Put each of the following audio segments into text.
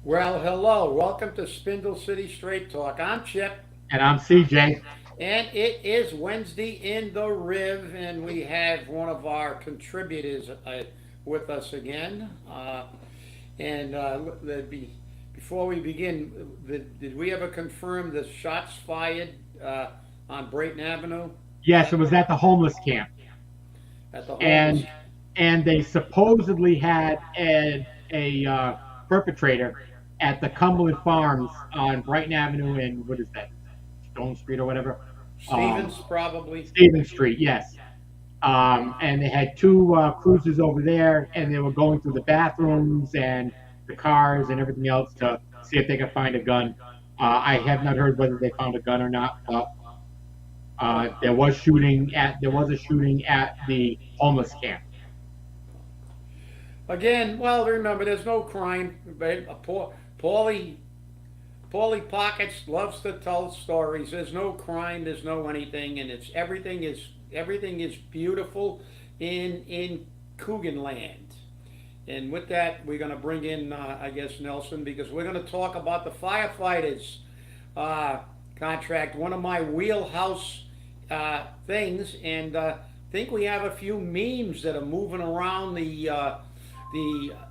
Well, hello. Welcome to Spindle City Straight Talk. I'm Chip, And I'm CJ. and it is Wednesday in the Riv, and we have one of our contributors with us again. And before we begin, did we ever confirm the shots fired on Brayton Avenue Yes, it was at the homeless camp, at the homeless? and they supposedly had a perpetrator at the Cumberland Farms on Brighton Avenue and what is that, Stone Street or whatever, Stevens, probably. Stephen Street. Yes, and they had two cruisers over there, and they were going through the bathrooms and the cars and everything else to see if they could find a gun. I have not heard whether they found a gun or not, but there was a shooting at the homeless camp. Again, well, remember, there's no crime. Paulie Pockets loves to tell stories. There's no crime. There's no anything, and it's everything is beautiful in Coogan Land. And with that, we're going to bring in, I guess, Nelson, because we're going to talk about the firefighters contract, one of my wheelhouse things, and think we have a few memes that are moving around the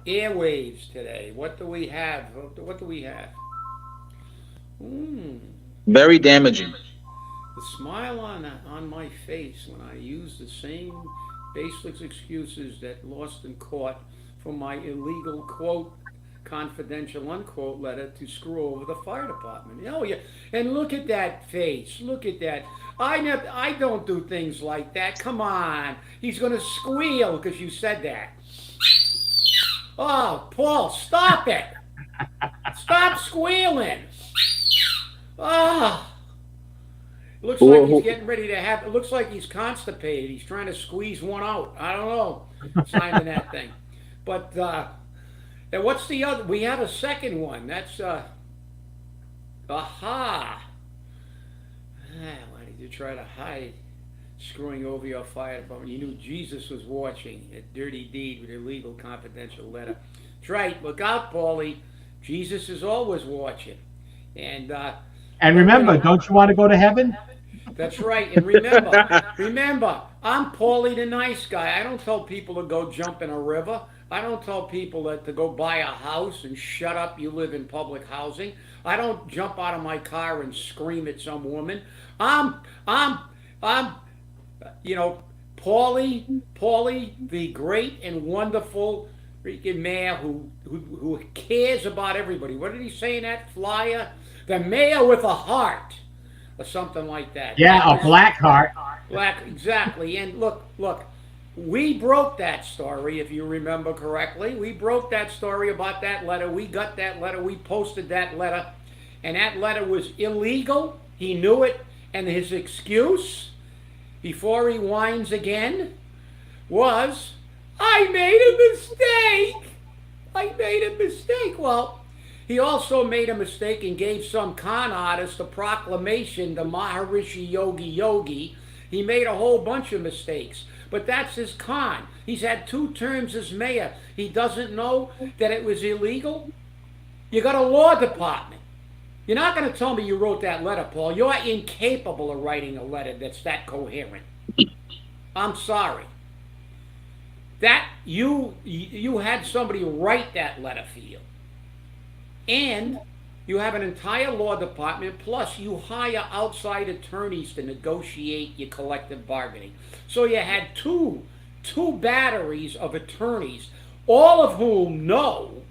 airwaves today. What do we have? What do we have? Mm, Very damaging. the smile on my face when I use the same baseless excuses that lost in court for my illegal quote confidential unquote letter to screw over the fire department. Oh yeah, and look at that face. Look at that. I don't do things like that. Come on, he's gonna squeal because you said that. Oh, Paul, stop it! Stop squealing! Ah, it looks like he's getting ready to have. It looks like he's constipated. He's trying to squeeze one out. I don't know, signing that thing. But and what's the other? We have a second one. That's aha. Why did you try to hide screwing over your fire department? You knew Jesus was watching. A dirty deed with illegal confidential letter. That's right. Look out, Paulie. Jesus is always watching. And And remember, don't you want to go to heaven? that's right. And remember, I'm Paulie the nice guy. I don't tell people to go jump in a river. I don't tell people to go buy a house and shut up, you live in public housing. I don't jump out of my car and scream at some woman. I'm, I'm, I'm, Paulie, the great and wonderful freaking mayor who cares about everybody. What did he say in that flyer? The mayor with a heart, or something like that. Yeah, That a was black heart. black, exactly. And look, we broke that story, if you remember correctly. We broke that story about that letter. We got that letter. We posted that letter, and that letter was illegal. He knew it, and his excuse before he whines again was, I made a mistake. I made a mistake. Well, he also made a mistake and gave some con artist a proclamation to Maharishi Yogi. He made a whole bunch of mistakes. But that's his con. He's had 2 terms as mayor. He doesn't know that it was illegal. You got a law department. You're not going to tell me you wrote that letter, Paul. You're incapable of writing a letter that's that coherent. I'm sorry. That you had somebody write that letter for you. And you have an entire law department, plus you hire outside attorneys to negotiate your collective bargaining. So you had two batteries of attorneys, all of whom know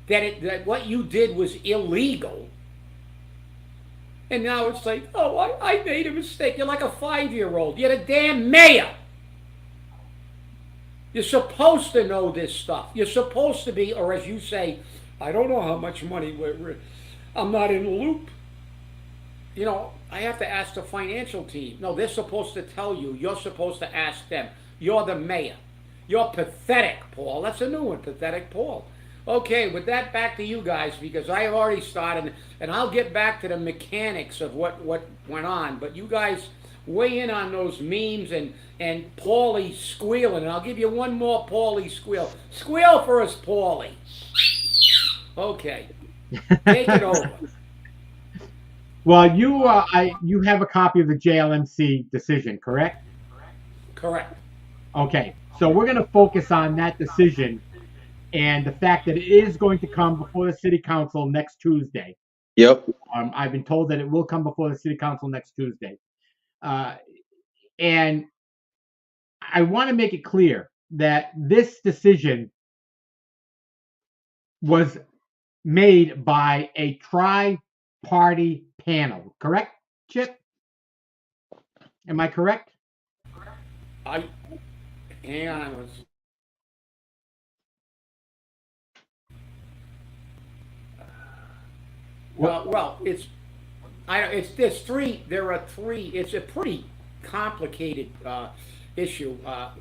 that what you did was illegal. And now it's like, oh, I made a mistake. You're like a 5-year-old. You're the damn mayor. You're supposed to know this stuff. You're supposed to be, or as you say, I don't know how much money I'm not in the loop. I have to ask the financial team. No, they're supposed to tell you. You're supposed to ask them. You're the mayor. You're pathetic, Paul. That's a new one, pathetic Paul. Okay, with that, back to you guys, because I have already started, and I'll get back to the mechanics of what went on. But you guys weigh in on those memes and Paulie squealing. And I'll give you one more Paulie squeal. Squeal for us, Paulie. Okay. Take it over. Well, you have a copy of the JLMC decision, correct? Correct. Okay, so we're going to focus on that decision and the fact that it is going to come before the city council next Tuesday. Yep. I've been told that it will come before the city council next Tuesday. Uh, and I want to make it clear that this decision was made by a tri-party panel, correct, Chip? Am I correct? I hang on. Well, it's there's three. There are three. It's a pretty complicated issue.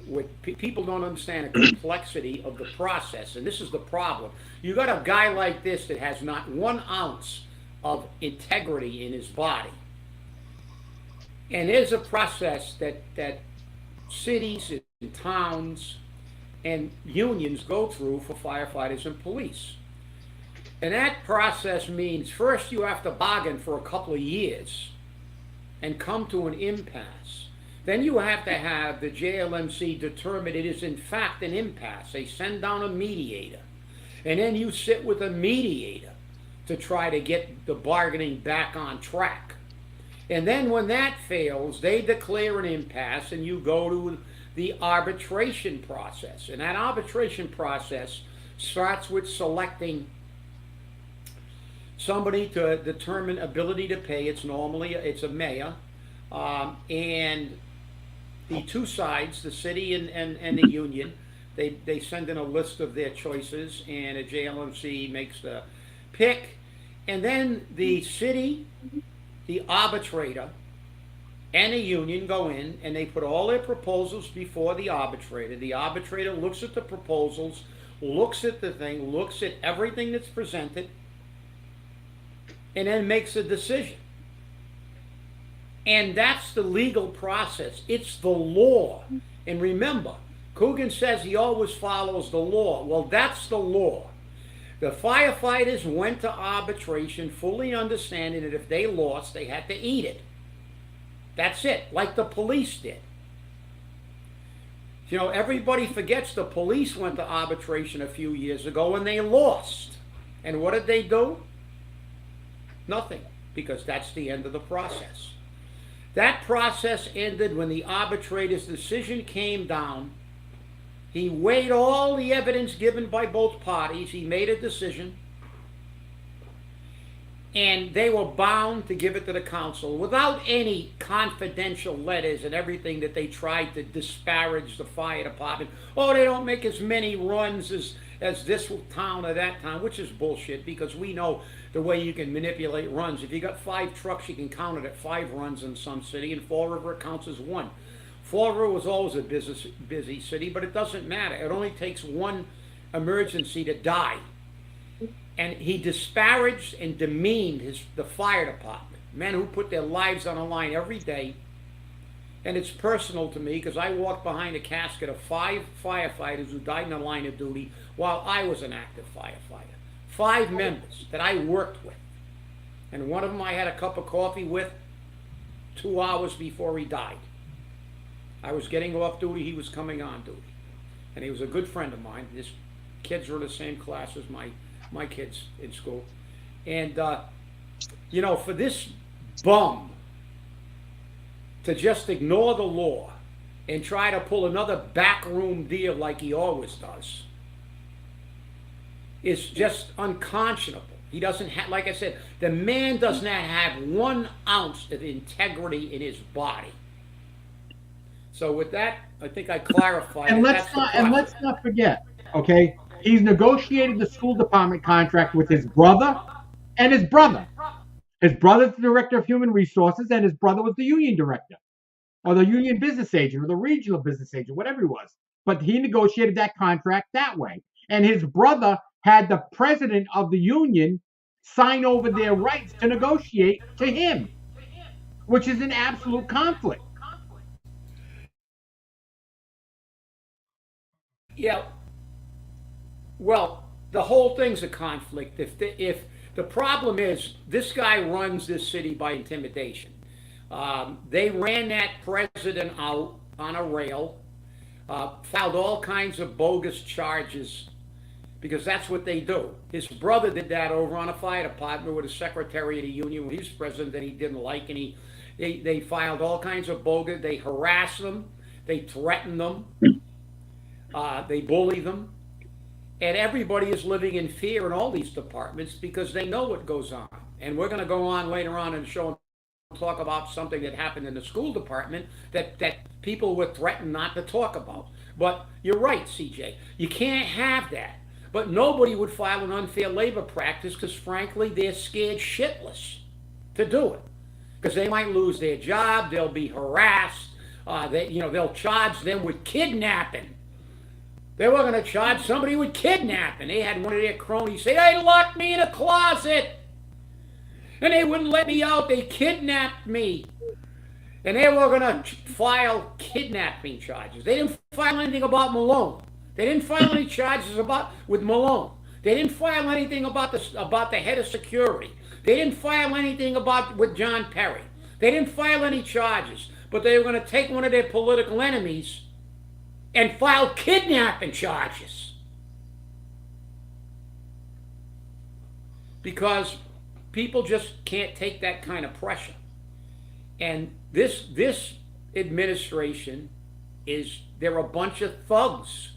With people don't understand the complexity of the process, and this is the problem. You got a guy like this that has not 1 ounce of integrity in his body, and there's a process that cities and towns and unions go through for firefighters and police. And that process means first you have to bargain for a couple of years and come to an impasse. Then you have to have the JLMC determine it is in fact an impasse. They send down a mediator. And then you sit with a mediator to try to get the bargaining back on track. And then when that fails, they declare an impasse and you go to the arbitration process. And that arbitration process starts with selecting somebody to determine ability to pay. It's a mayor, and the two sides, the city and the union, they send in a list of their choices, and a JLMC makes the pick, and then the city, the arbitrator, and the union go in and they put all their proposals before the arbitrator. The arbitrator looks at the proposals, looks at the thing, looks at everything that's presented, and then makes a decision. And that's the legal process. It's the law. And remember, Coogan says he always follows the law. Well, that's the law. The firefighters went to arbitration fully understanding that if they lost, they had to eat it. That's it, like the police did. You know, everybody forgets the police went to arbitration a few years ago and they lost. And what did they do? Nothing, because that's the end of the process. That process ended when the arbitrator's decision came down. He weighed all the evidence given by both parties. He made a decision. And they were bound to give it to the council without any confidential letters and everything that they tried to disparage the fire department. Oh, they don't make as many runs as this town or that town, which is bullshit, because we know the way you can manipulate runs. If you got 5 trucks, you can count it at 5 runs in some city, and Fall River it counts as 1. Fall River was always a busy city, but it doesn't matter. It only takes one emergency to die. And he disparaged and demeaned the fire department, men who put their lives on the line every day. And it's personal to me because I walked behind a casket of 5 firefighters who died in the line of duty while I was an active firefighter. 5 members that I worked with. And one of them I had a cup of coffee with 2 hours before he died. I was getting off duty, he was coming on duty. And he was a good friend of mine. His kids were in the same class as my kids in school. And, you know, for this bum to just ignore the law and try to pull another backroom deal like he always does is just unconscionable. He doesn't have, like I said, the man does not have 1 ounce of integrity in his body. So with that, I think I clarified. And let's not forget, okay? He's negotiated the school department contract with his brother and his brother. His brother's the director of human resources, and his brother was the union director, or the union business agent, or the regional business agent, whatever he was. But he negotiated that contract that way. And his brother had the president of the union sign over their rights to negotiate to him, which is an absolute conflict. Yeah, well, the whole thing's a conflict. If The problem is this guy runs this city by intimidation. They ran that president out on a rail, filed all kinds of bogus charges because that's what they do. His brother did that over on a fire department with the secretary of the union when he was president that he didn't like, and they filed all kinds of bogus. They harassed them, they threatened them, they bully them, and everybody is living in fear in all these departments because they know what goes on. And we're going to go on later on and talk about something that happened in the school department that people were threatened not to talk about. But you're right, CJ. You can't have that. But nobody would file an unfair labor practice because, frankly, they're scared shitless to do it. Because they might lose their job, they'll be harassed, they'll charge them with kidnapping. They were going to charge somebody with kidnapping. They had one of their cronies say, "They locked me in a closet and they wouldn't let me out. They kidnapped me." And they were going to file kidnapping charges. They didn't file anything about Malone. They didn't file any charges with Malone. They didn't file anything about the head of security. They didn't file anything with John Perry. They didn't file any charges. But they were going to take one of their political enemies and file kidnapping charges. Because people just can't take that kind of pressure. And this administration they're a bunch of thugs.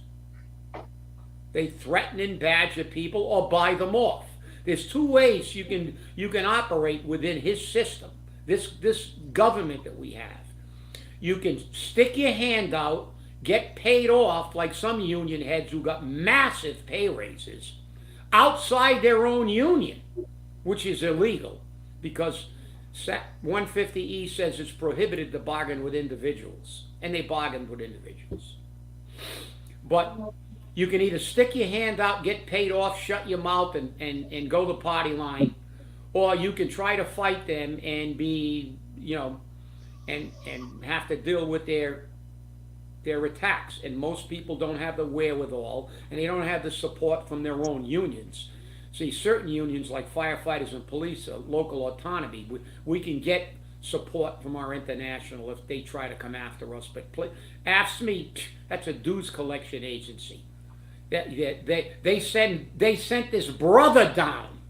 They threaten and badger people or buy them off. There's two ways you can operate within his system, this government that we have. You can stick your hand out, get paid off like some union heads who got massive pay raises outside their own union, which is illegal because 150E says it's prohibited to bargain with individuals, and they bargained with individuals. But you can either stick your hand out, get paid off, shut your mouth, and go the party line, or you can try to fight them and be, and have to deal with their attacks. And most people don't have the wherewithal, and they don't have the support from their own unions. See, certain unions like firefighters and police, local autonomy, we can get support from our international if they try to come after us. But AFSCME, that's a dues collection agency. They sent this brother down.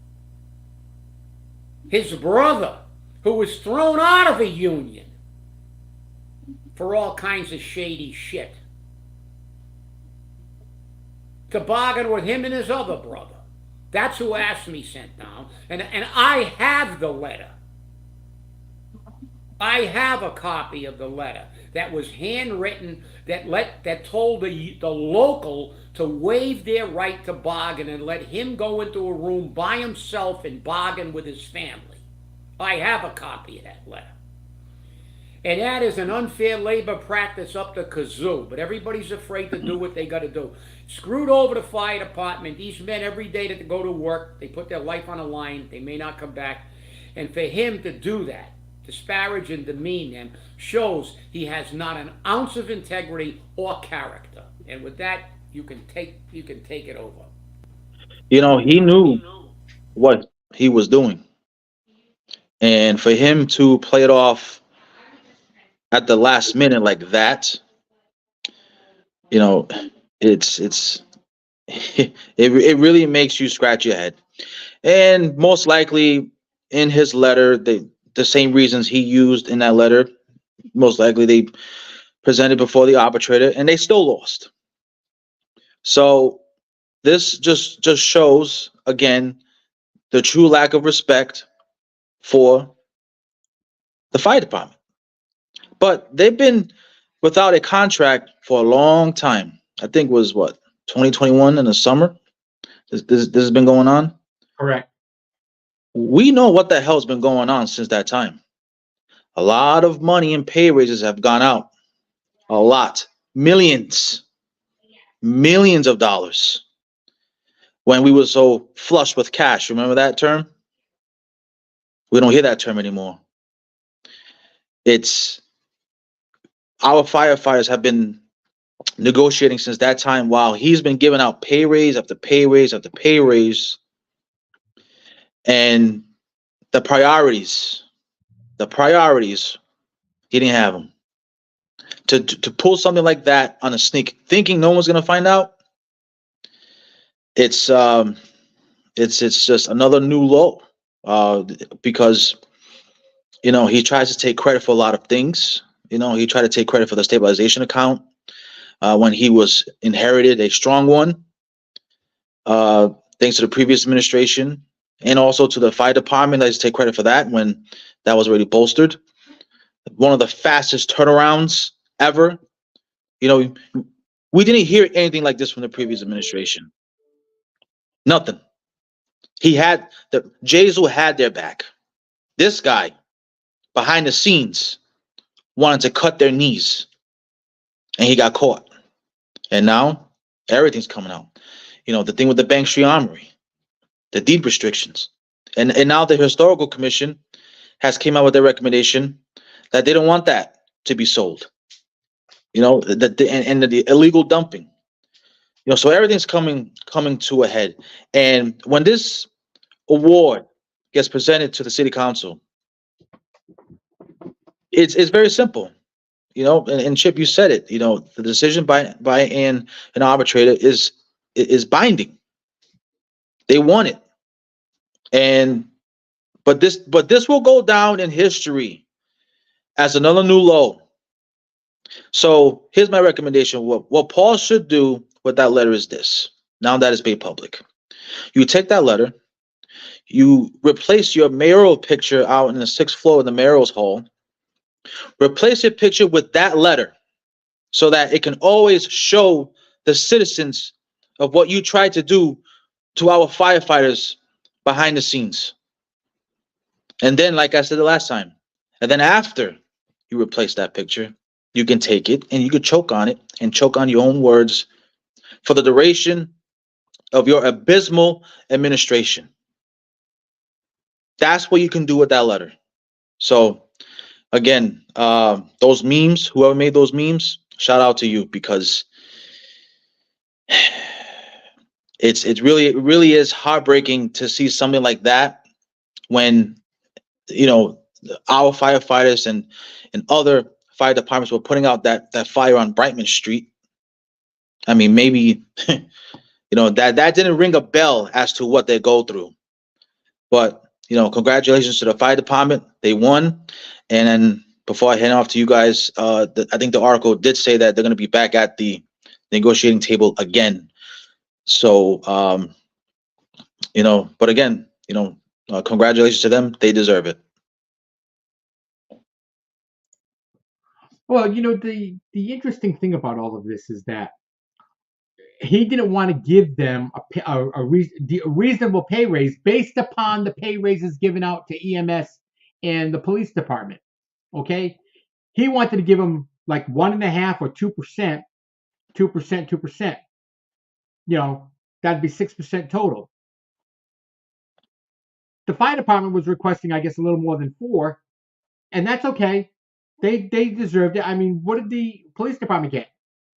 His brother, who was thrown out of a union for all kinds of shady shit, to bargain with him and his other brother. That's who AFSCME sent down. And I have the letter. I have a copy of the letter that was handwritten that told the local to waive their right to bargain and let him go into a room by himself and bargain with his family. I have a copy of that letter. And that is an unfair labor practice up to kazoo, but everybody's afraid to do what they got to do. Screwed over the fire department. These men, every day that they go to work, they put their life on the line. They may not come back. And for him to do that, disparage and demean them, shows he has not an ounce of integrity or character. And with that, you can take it over. He knew what he was doing, and for him to play it off at the last minute like that, it's it really makes you scratch your head. And most likely in his letter, the same reasons he used in that letter, most likely they presented before the arbitrator, and they still lost. So this just shows again the true lack of respect for the fire department. But they've been without a contract for a long time. I think it was 2021 in the summer. This has been going on. Correct. We know what the hell's been going on since that time. A lot of money and pay raises have gone out. A lot. Millions of dollars. When we were so flush with cash. Remember that term? We don't hear that term anymore. It's our firefighters have been negotiating since that time while he's been giving out pay raise after pay raise after pay raise. And the priorities, he didn't have them. To pull something like that on a sneak, thinking no one's gonna find out, it's it's just another new low. Because he tries to take credit for a lot of things. He tried to take credit for the stabilization account when he was inherited a strong one, uh, thanks to the previous administration, and also to the fire department. Let's take credit for that when that was already bolstered. One of the fastest turnarounds ever. You know, we didn't hear anything like this from the previous administration. Nothing. He had the Jazel had their back. This guy, behind the scenes, wanted to cut their knees, and he got caught. And now everything's coming out. The thing with the Bank Street Armory, the deed restrictions, and now the Historical Commission has came out with their recommendation that they don't want that to be sold. And the illegal dumping. So everything's coming to a head. And when this award gets presented to the city council, it's very simple. And Chip, you said it. The decision by an arbitrator is binding. They want it. And but this will go down in history as another new low. So here's my recommendation. What Paul should do with that letter is this. Now that it's made public, you take that letter, you replace your mayoral picture out in the 6th floor of the mayoral's hall. Replace your picture with that letter so that it can always show the citizens of what you tried to do to our firefighters behind the scenes. And then, like I said the last time, and then after you replace that picture, you can take it and you can choke on it and choke on your own words for the duration of your abysmal administration. That's what you can do with that letter. So again, those memes, whoever made those memes, shout out to you, because it really is heartbreaking to see something like that when our firefighters and other fire departments were putting out that fire on Brightman Street. I mean, maybe that didn't ring a bell as to what they go through. But congratulations to the fire department. They won. And then before I hand off to you guys, I think the article did say that they're going to be back at the negotiating table again. So, but again, congratulations to them. They deserve it. Well, the interesting thing about all of this is that he didn't want to give them a reasonable pay raise based upon the pay raises given out to EMS and the police department. Okay, he wanted to give them like 1.5% or 2%, 2%. That'd be 6% total. The fire department was requesting, I guess, a little more than 4%, and that's okay. They deserved it. I mean, what did the police department get?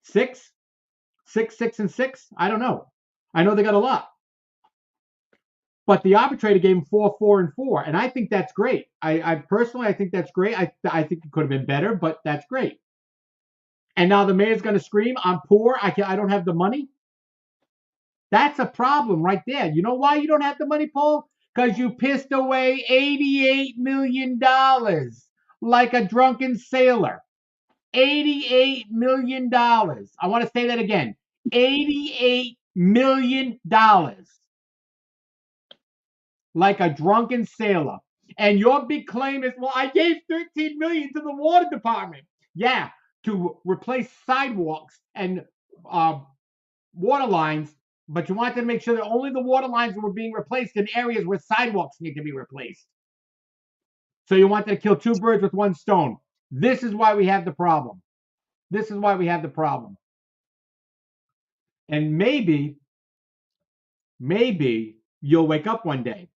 6? 6, 6, and 6? I don't know. I know they got a lot. But the arbitrator gave him 4, 4, and 4, and I think that's great. I personally, I think that's great. I think it could have been better, but that's great. And now the mayor's going to scream, "I'm poor. I don't have the money." That's a problem right there. You know why you don't have the money, Paul? Because you pissed away $88 million like a drunken sailor. $88 million. I want to say that again. $88 million. Like a drunken sailor. And your big claim is, well, I gave $13 million to the water department. Yeah, to replace sidewalks and water lines, but you wanted to make sure that only the water lines were being replaced in areas where sidewalks need to be replaced. So you wanted to kill 2 birds with 1 stone. This is why we have the problem. This is why we have the problem. And maybe you'll wake up one day.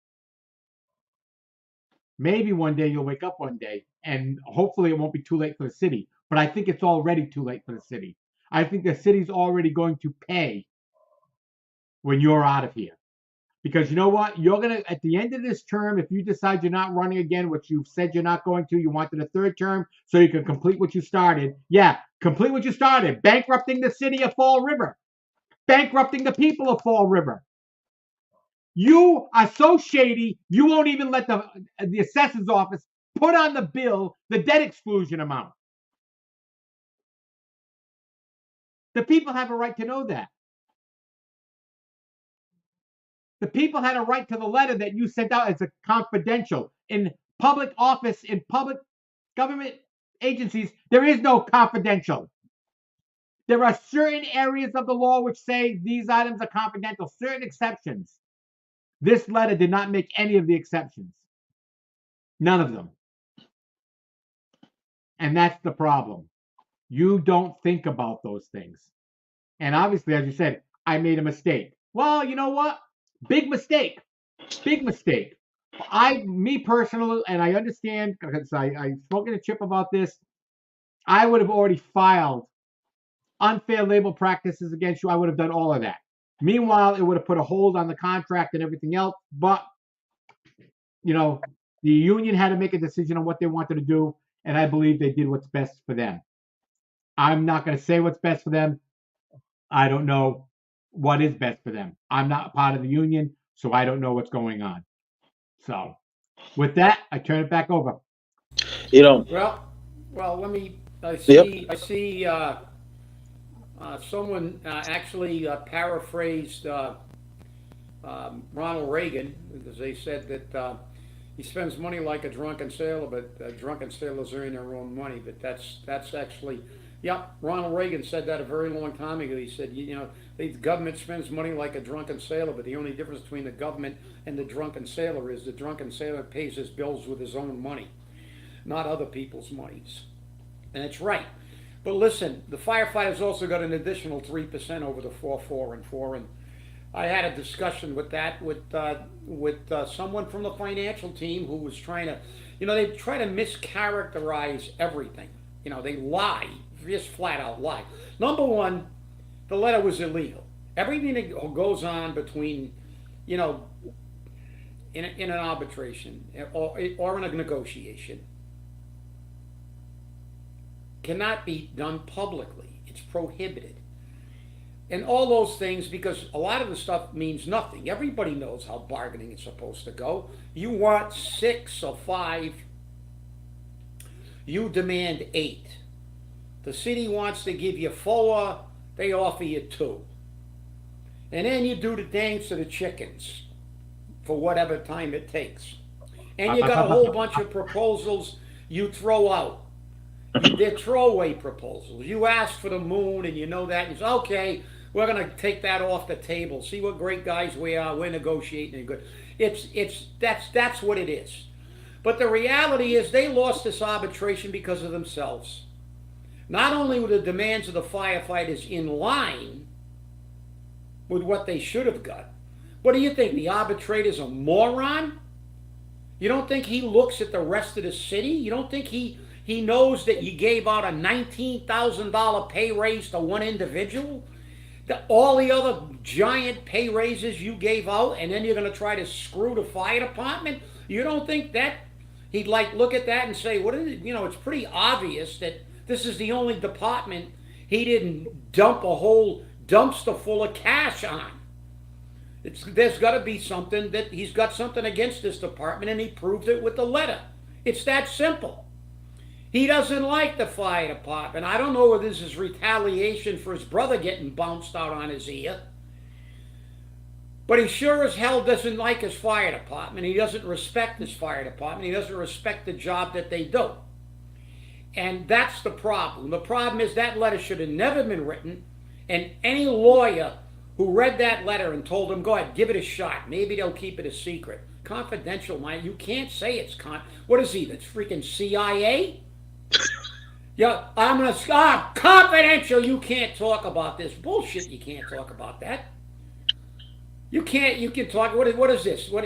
Maybe one day you'll wake up one day, and hopefully it won't be too late for the city. But I think it's already too late for the city. I think the city's already going to pay when you're out of here. Because you know what? You're going to, at the end of this term, if you decide you're not running again, which you've said you're not going to, you wanted a third term so you can complete what you started. Yeah, complete what you started. Bankrupting the city of Fall River. Bankrupting the people of Fall River. You are so shady, you won't even let the assessor's office put on the bill the debt exclusion amount. The people have a right to know that. The people had a right to the letter that you sent out as a confidential. In public office, in public government agencies, there is no confidential. There are certain areas of the law which say these items are confidential, certain exceptions. This letter did not make any of the exceptions. None of them. And that's the problem. You don't think about those things. And obviously, as you said, I made a mistake. Well, you know what? Big mistake. Big mistake. Me personally, and I understand because I've spoken to Chip about this, I would have already filed unfair labor practices against you. I would have done all of that. Meanwhile, it would have put a hold on the contract and everything else. But, you know, the union had to make a decision on what they wanted to do, and I believe they did what's best for them. I'm not going to say what's best for them. I don't know what is best for them. I'm not part of the union, so I don't know what's going on. So, with that, I turn it back over. You know, Well, let me. I Yep. see. Someone actually paraphrased Ronald Reagan because they said that he spends money like a drunken sailor, but drunken sailors earn their own money. But that's actually, yeah, Ronald Reagan said that a very long time ago. He said, you know, the government spends money like a drunken sailor, but the only difference between the government and the drunken sailor is the drunken sailor pays his bills with his own money, not other people's monies. And it's right. But listen, the firefighters also got an additional 3% over the 4-4 and 4. And I had a discussion with that with someone from the financial team who was trying to, you know, they try to mischaracterize everything. You know, they lie, just flat out lie. Number one, the letter was illegal. Everything that goes on between, you know, in an arbitration or in a negotiation cannot be done publicly. It's prohibited. And all those things, because a lot of the stuff means nothing. Everybody knows how bargaining is supposed to go. You want 6 or 5, you demand 8. The city wants to give you 4, they offer you 2. And then you do the dance to the chickens for whatever time it takes. And you got a whole bunch of proposals you throw out. They're throwaway proposals. You ask for the moon and you know that. And you say, okay, we're going to take that off the table. See what great guys we are. We're negotiating and good. That's what it is. But the reality is they lost this arbitration because of themselves. Not only were the demands of the firefighters in line with what they should have got. What do you think? The arbitrator's a moron? You don't think he looks at the rest of the city? You don't think he knows that you gave out a $19,000 pay raise to one individual? All the other giant pay raises you gave out, and then you're going to try to screw the fire department? You don't think that he'd like look at that and say, what is it? You know, it's pretty obvious that this is the only department he didn't dump a whole dumpster full of cash on. There's got to be something that he's got something against this department, and he proves it with the letter. It's that simple. He doesn't like the fire department. I don't know whether this is retaliation for his brother getting bounced out on his ear. But he sure as hell doesn't like his fire department. He doesn't respect his fire department. He doesn't respect the job that they do. And that's the problem. The problem is that letter should have never been written. And any lawyer who read that letter and told him, go ahead, give it a shot. Maybe they'll keep it a secret. Confidential, man. You can't say it's what is he, the freaking CIA? Yeah, I'm going to confidential. You can't talk about this. Bullshit, you can't talk about that. You can talk. What is this? What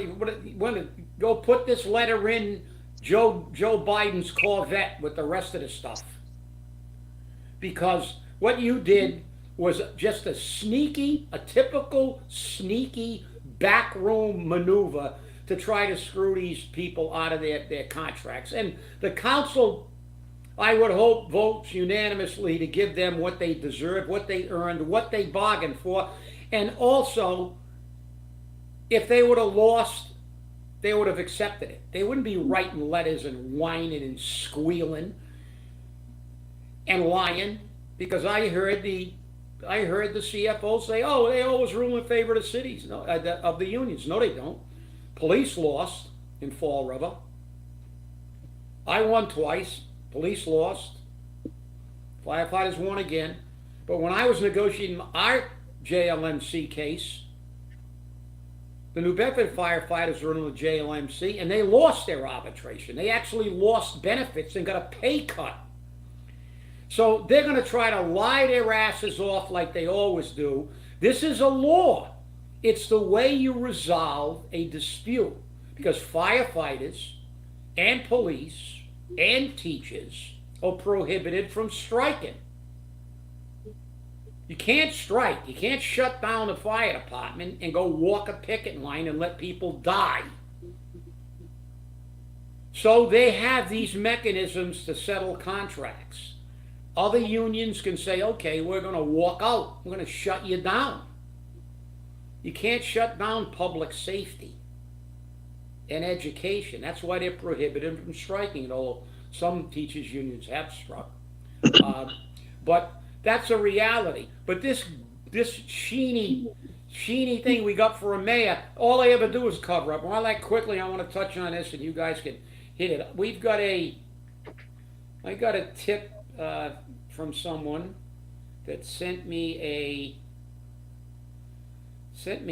go put this letter in Joe Biden's Corvette with the rest of the stuff. Because what you did was just a typical sneaky backroom maneuver to try to screw these people out of their contracts. And the council, I would hope, votes unanimously to give them what they deserve, what they earned, what they bargained for. And also, if they would have lost, they would have accepted it. They wouldn't be writing letters and whining and squealing and lying, because I heard the CFO say, "Oh, they always rule in favor of the cities, no, of the unions." No, they don't. Police lost in Fall River. I won twice. Police lost. Firefighters won again. But when I was negotiating our JLMC case, the New Bedford firefighters were in the JLMC, and they lost their arbitration. They actually lost benefits and got a pay cut. So they're going to try to lie their asses off like they always do. This is a law. It's the way you resolve a dispute, because firefighters and police and teachers are prohibited from striking. You can't strike. You can't shut down the fire department and go walk a picket line and let people die. So they have these mechanisms to settle contracts. Other unions can say, okay, we're going to walk out. We're going to shut you down. You can't shut down public safety and education. That's why they're prohibited from striking, although some teachers' unions have struck. But that's a reality. But this sheeny thing we got for a mayor, all I ever do is cover up. Well, like quickly, I want to touch on this, and you guys can hit it. I got a tip from someone that sent me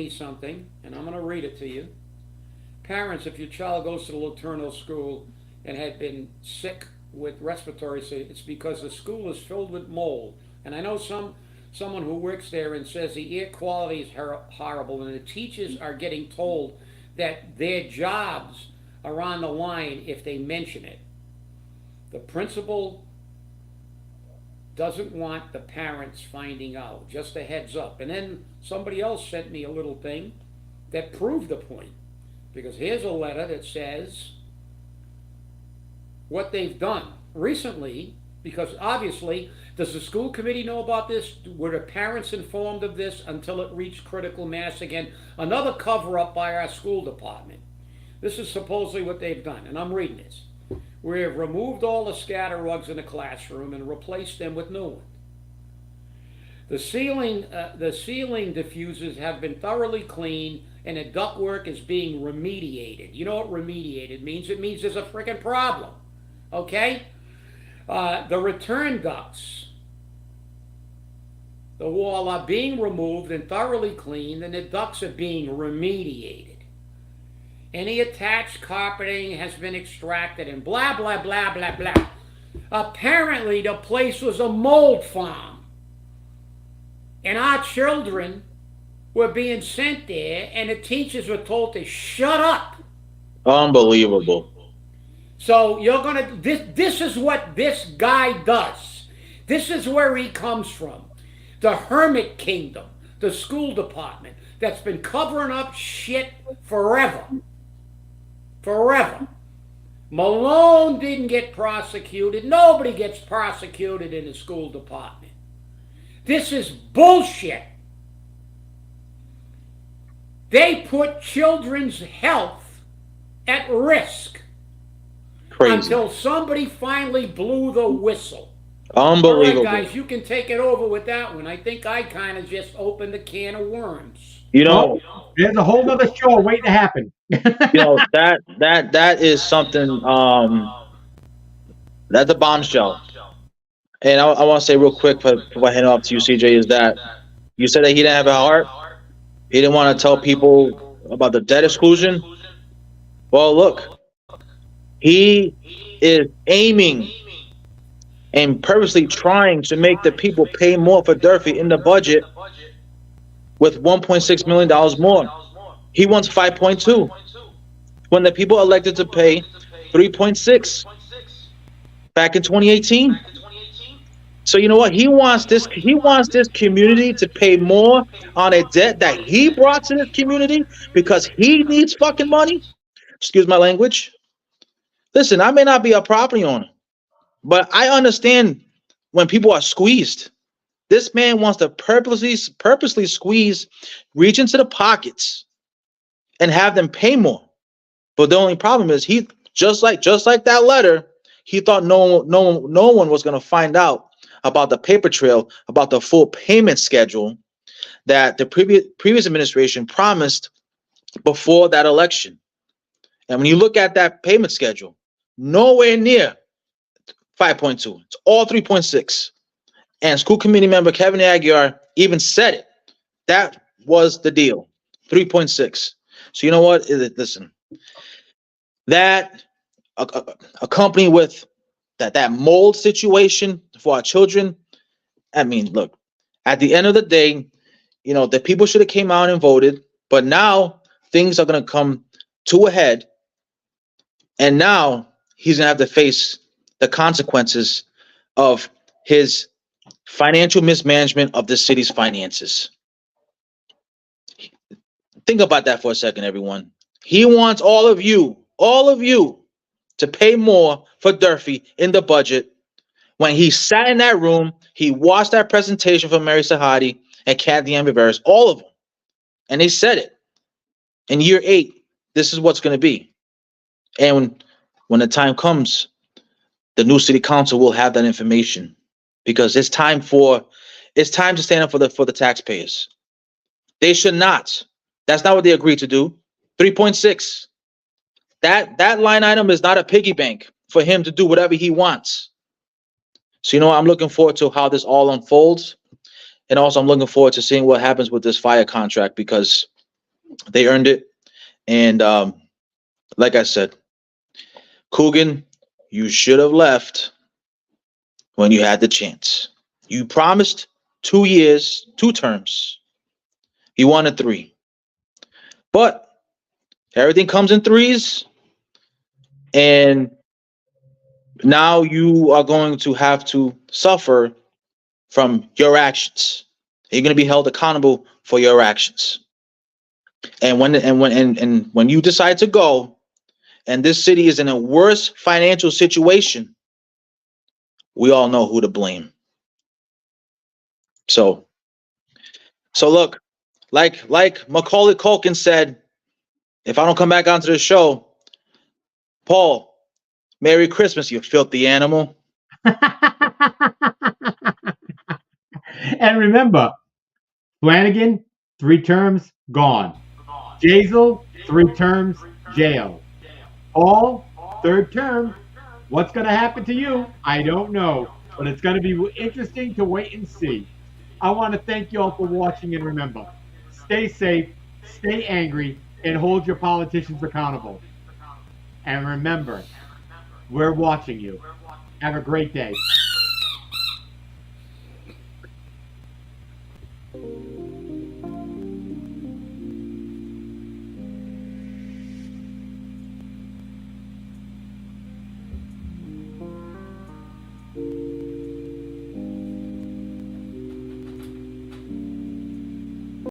something, and I'm going to read it to you. Parents, if your child goes to the Letourneau School and had been sick with respiratory, it's because the school is filled with mold. And I know someone who works there and says the air quality is horrible, and the teachers are getting told that their jobs are on the line if they mention it. The principal doesn't want the parents finding out. Just a heads up. And then somebody else sent me a little thing that proved the point. Because here's a letter that says what they've done recently, because obviously, does the school committee know about this? Were the parents informed of this until it reached critical mass again? Another cover-up by our school department. This is supposedly what they've done, and I'm reading this. We have removed all the scatter rugs in the classroom and replaced them with new ones. The ceiling diffusers have been thoroughly cleaned, and the ductwork is being remediated. You know what remediated means? It means there's a freaking problem. Okay? The return ducts, the wall, are being removed and thoroughly cleaned, and the ducts are being remediated. Any attached carpeting has been extracted, and blah, blah, blah, blah, blah. Apparently, the place was a mold farm. And our children were being sent there, and the teachers were told to shut up. Unbelievable. So you're going to, this is what this guy does. This is where he comes from. The hermit kingdom, the school department, that's been covering up shit forever. Forever. Malone didn't get prosecuted. Nobody gets prosecuted in the school department. This is bullshit. They put children's health at risk. Crazy. Until somebody finally blew the whistle. Unbelievable. All right, guys, you can take it over with that one. I think I kind of just opened a can of worms. You know, there's a whole other show waiting to happen. you know, that is something, that's a bombshell. And I want to say real quick before I hand it off to you, CJ, is that you said that he didn't have a heart. He didn't want to tell people about the debt exclusion. Well, look, he is aiming and purposely trying to make the people pay more for Durfee in the budget with $1.6 million more. He wants 5.2 when the people elected to pay 3.6 back in 2018. So you know what? He wants this. He wants this community to pay more on a debt that he brought to this community because he needs fucking money. Excuse my language. Listen, I may not be a property owner, but I understand when people are squeezed. This man wants to purposely squeeze, reach into the pockets, and have them pay more. But the only problem is he just like that letter, he thought no one was gonna find out about the paper trail, about the full payment schedule that the previous administration promised before that election. And when you look at that payment schedule, nowhere near 5.2. It's all 3.6. And school committee member Kevin Aguiar even said it. That was the deal. 3.6. So you know what? Listen, that accompanied with that mold situation for our children. I mean, look, at the end of the day, you know, the people should have came out and voted, but now things are going to come to a head, and now he's going to have to face the consequences of his financial mismanagement of the city's finances. Think about that for a second, everyone. He wants all of you to pay more for Durfee in the budget. When he sat in that room, he watched that presentation from Mary Sahadi and Kathy Ambiveris, all of them, and they said it. In year 8, this is what's going to be. And when the time comes, the new city council will have that information because it's time to stand up for the taxpayers. They should not. That's not what they agreed to do. 3.6. That line item is not a piggy bank for him to do whatever he wants. So you know what? I'm looking forward to how this all unfolds. And also I'm looking forward to seeing what happens with this fire contract because they earned it. And like I said, Coogan, you should have left when you had the chance. You promised 2 years, 2 terms. You wanted 3. But everything comes in threes. And now you are going to have to suffer from your actions. You're going to be held accountable for your actions. And when you decide to go, and this city is in a worse financial situation, we all know who to blame. So look, like Macaulay Culkin said, if I don't come back onto the show, Paul, Merry Christmas, you filthy animal. And remember, Flanagan, 3 terms, gone. Jazel, 3 terms, jail. Paul, 3rd term. What's going to happen to you? I don't know, but it's going to be interesting to wait and see. I want to thank you all for watching, and remember, stay safe, stay angry, and hold your politicians accountable. And remember, we're watching you. Have a great day.